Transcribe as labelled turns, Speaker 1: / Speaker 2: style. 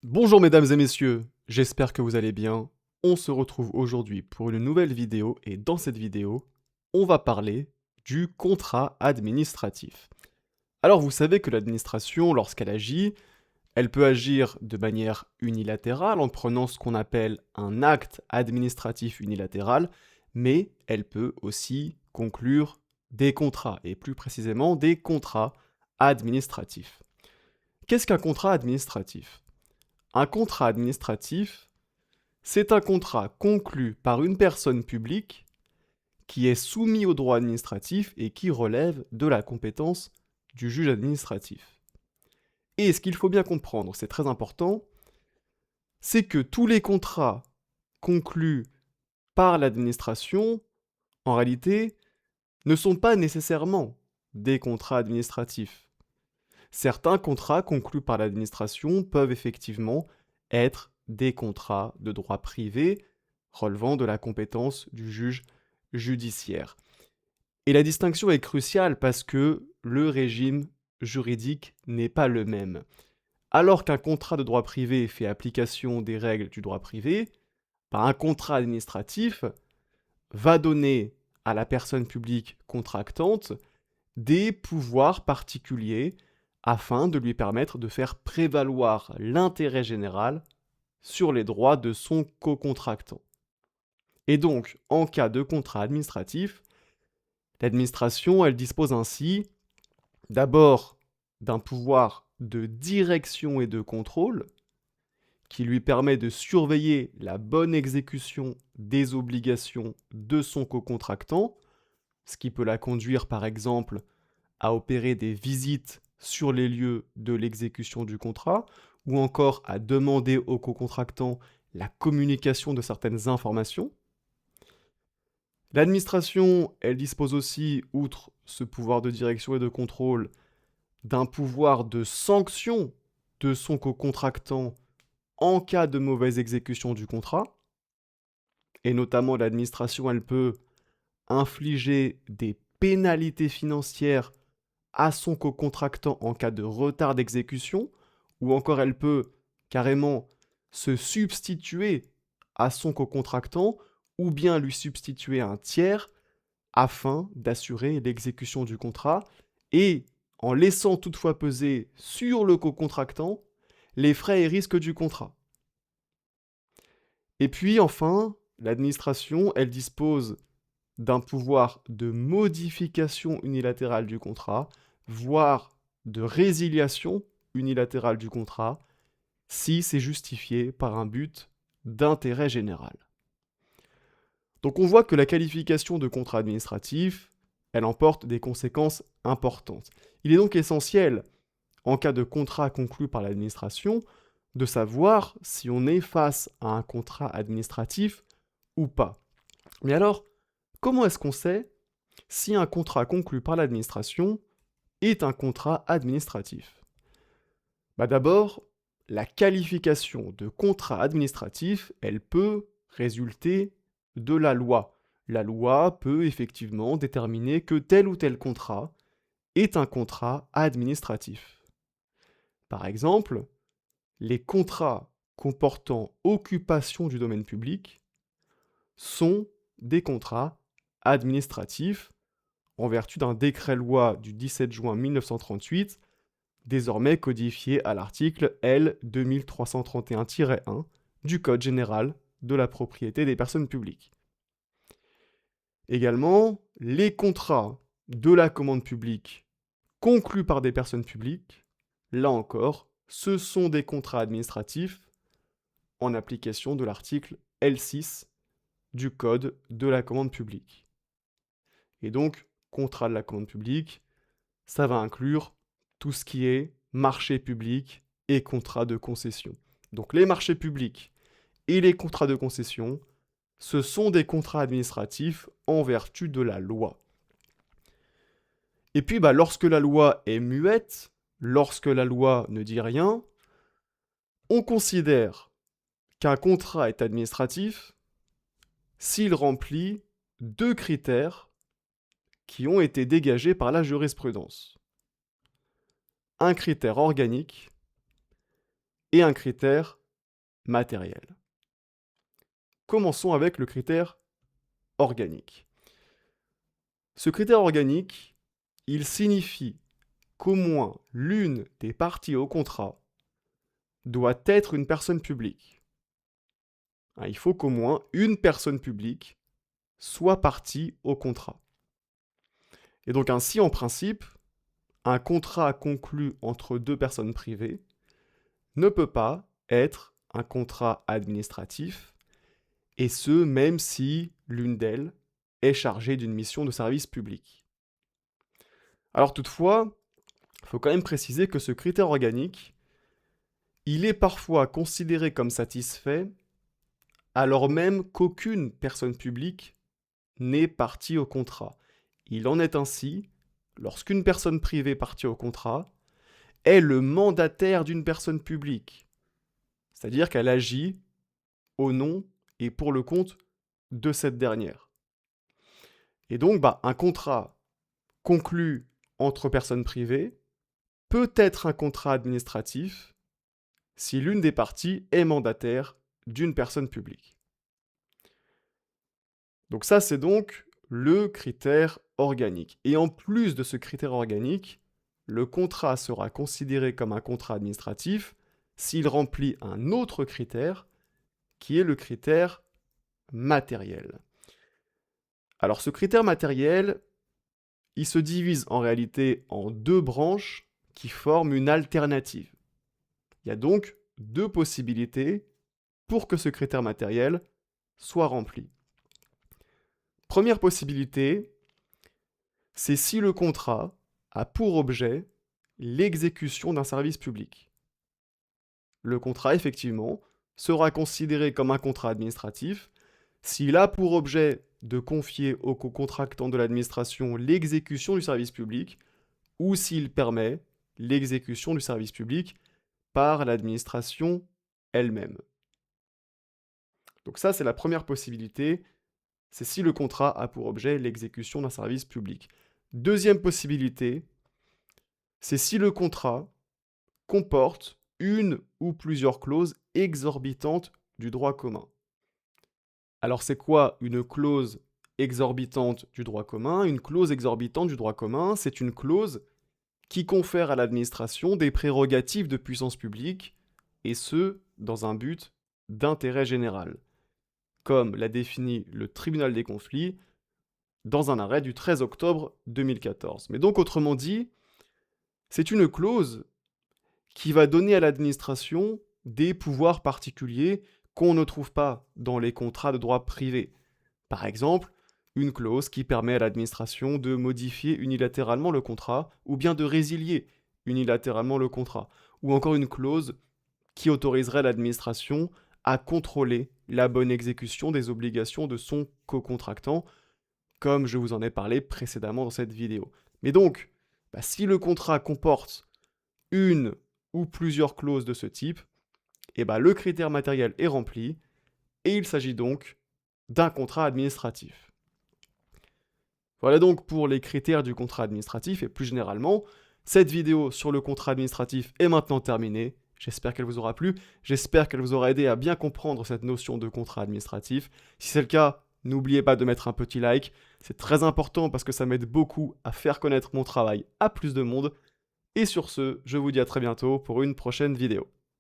Speaker 1: Bonjour mesdames et messieurs, j'espère que vous allez bien. On se retrouve aujourd'hui pour une nouvelle vidéo et dans cette vidéo, on va parler du contrat administratif. Alors vous savez que l'administration, lorsqu'elle agit, elle peut agir de manière unilatérale en prenant ce qu'on appelle un acte administratif unilatéral, mais elle peut aussi conclure des contrats, et plus précisément des contrats administratifs. Qu'est-ce qu'un contrat administratif? Un contrat administratif, c'est un contrat conclu par une personne publique qui est soumis au droit administratif et qui relève de la compétence du juge administratif. Et ce qu'il faut bien comprendre, c'est très important, c'est que tous les contrats conclus par l'administration, en réalité, ne sont pas nécessairement des contrats administratifs. Certains contrats conclus par l'administration peuvent effectivement être des contrats de droit privé relevant de la compétence du juge judiciaire. Et la distinction est cruciale parce que le régime juridique n'est pas le même. Alors qu'un contrat de droit privé fait application des règles du droit privé, un contrat administratif va donner à la personne publique contractante des pouvoirs particuliers afin de lui permettre de faire prévaloir l'intérêt général sur les droits de son co-contractant. Et donc, en cas de contrat administratif, l'administration, elle dispose ainsi d'abord d'un pouvoir de direction et de contrôle qui lui permet de surveiller la bonne exécution des obligations de son co-contractant, ce qui peut la conduire par exemple à opérer des visites sur les lieux de l'exécution du contrat, ou encore à demander au co-contractant la communication de certaines informations. L'administration, elle dispose aussi, outre ce pouvoir de direction et de contrôle, d'un pouvoir de sanction de son co-contractant en cas de mauvaise exécution du contrat. Et notamment, l'administration, elle peut infliger des pénalités financières à son co-contractant en cas de retard d'exécution, ou encore elle peut carrément se substituer à son co-contractant, ou bien lui substituer un tiers afin d'assurer l'exécution du contrat, et en laissant toutefois peser sur le co-contractant les frais et risques du contrat. Et puis enfin, l'administration, elle dispose d'un pouvoir de modification unilatérale du contrat, voire de résiliation unilatérale du contrat, si c'est justifié par un but d'intérêt général. Donc on voit que la qualification de contrat administratif, elle emporte des conséquences importantes. Il est donc essentiel, en cas de contrat conclu par l'administration, de savoir si on est face à un contrat administratif ou pas. Mais alors, comment est-ce qu'on sait si un contrat conclu par l'administration est un contrat administratif? D'abord, la qualification de contrat administratif, elle peut résulter de la loi. La loi peut effectivement déterminer que tel ou tel contrat est un contrat administratif. Par exemple, les contrats comportant occupation du domaine public sont des contrats administratifs en vertu d'un décret-loi du 17 juin 1938, désormais codifié à l'article L 2331-1 du Code général de la propriété des personnes publiques. Également, les contrats de la commande publique conclus par des personnes publiques, là encore, ce sont des contrats administratifs en application de l'article L6 du Code de la commande publique. Et donc, contrat de la commande publique, ça va inclure tout ce qui est marché public et contrat de concession. Donc les marchés publics et les contrats de concession, ce sont des contrats administratifs en vertu de la loi. Et puis lorsque la loi est muette, lorsque la loi ne dit rien, on considère qu'un contrat est administratif s'il remplit deux critères qui ont été dégagés par la jurisprudence. Un critère organique et un critère matériel. Commençons avec le critère organique. Ce critère organique, il signifie qu'au moins l'une des parties au contrat doit être une personne publique. Il faut qu'au moins une personne publique soit partie au contrat. Et donc ainsi, en principe, un contrat conclu entre deux personnes privées ne peut pas être un contrat administratif, et ce, même si l'une d'elles est chargée d'une mission de service public. Alors toutefois, il faut quand même préciser que ce critère organique, il est parfois considéré comme satisfait alors même qu'aucune personne publique n'est partie au contrat. Il en est ainsi lorsqu'une personne privée partie au contrat est le mandataire d'une personne publique, c'est-à-dire qu'elle agit au nom et pour le compte de cette dernière. Et donc, un contrat conclu entre personnes privées peut être un contrat administratif si l'une des parties est mandataire d'une personne publique. Donc ça, c'est donc le critère organique. Et en plus de ce critère organique, le contrat sera considéré comme un contrat administratif s'il remplit un autre critère, qui est le critère matériel. Alors ce critère matériel, il se divise en réalité en deux branches qui forment une alternative. Il y a donc deux possibilités pour que ce critère matériel soit rempli. Première possibilité, c'est si le contrat a pour objet l'exécution d'un service public. Le contrat, effectivement, sera considéré comme un contrat administratif s'il a pour objet de confier au co-contractant de l'administration l'exécution du service public ou s'il permet l'exécution du service public par l'administration elle-même. Donc ça, c'est la première possibilité, c'est si le contrat a pour objet l'exécution d'un service public. Deuxième possibilité, c'est si le contrat comporte une ou plusieurs clauses exorbitantes du droit commun. Alors c'est quoi une clause exorbitante du droit commun? Une clause exorbitante du droit commun, c'est une clause qui confère à l'administration des prérogatives de puissance publique, et ce, dans un but d'intérêt général, comme l'a défini le tribunal des conflits dans un arrêt du 13 octobre 2014. Mais donc, autrement dit, c'est une clause qui va donner à l'administration des pouvoirs particuliers qu'on ne trouve pas dans les contrats de droit privé. Par exemple, une clause qui permet à l'administration de modifier unilatéralement le contrat ou bien de résilier unilatéralement le contrat. Ou encore une clause qui autoriserait l'administration à contrôler la bonne exécution des obligations de son co-contractant, comme je vous en ai parlé précédemment dans cette vidéo. Mais donc, si le contrat comporte une ou plusieurs clauses de ce type, le critère matériel est rempli et il s'agit donc d'un contrat administratif. Voilà donc pour les critères du contrat administratif et plus généralement, cette vidéo sur le contrat administratif est maintenant terminée. J'espère qu'elle vous aura plu, j'espère qu'elle vous aura aidé à bien comprendre cette notion de contrat administratif. Si c'est le cas, n'oubliez pas de mettre un petit like, c'est très important parce que ça m'aide beaucoup à faire connaître mon travail à plus de monde. Et sur ce, je vous dis à très bientôt pour une prochaine vidéo.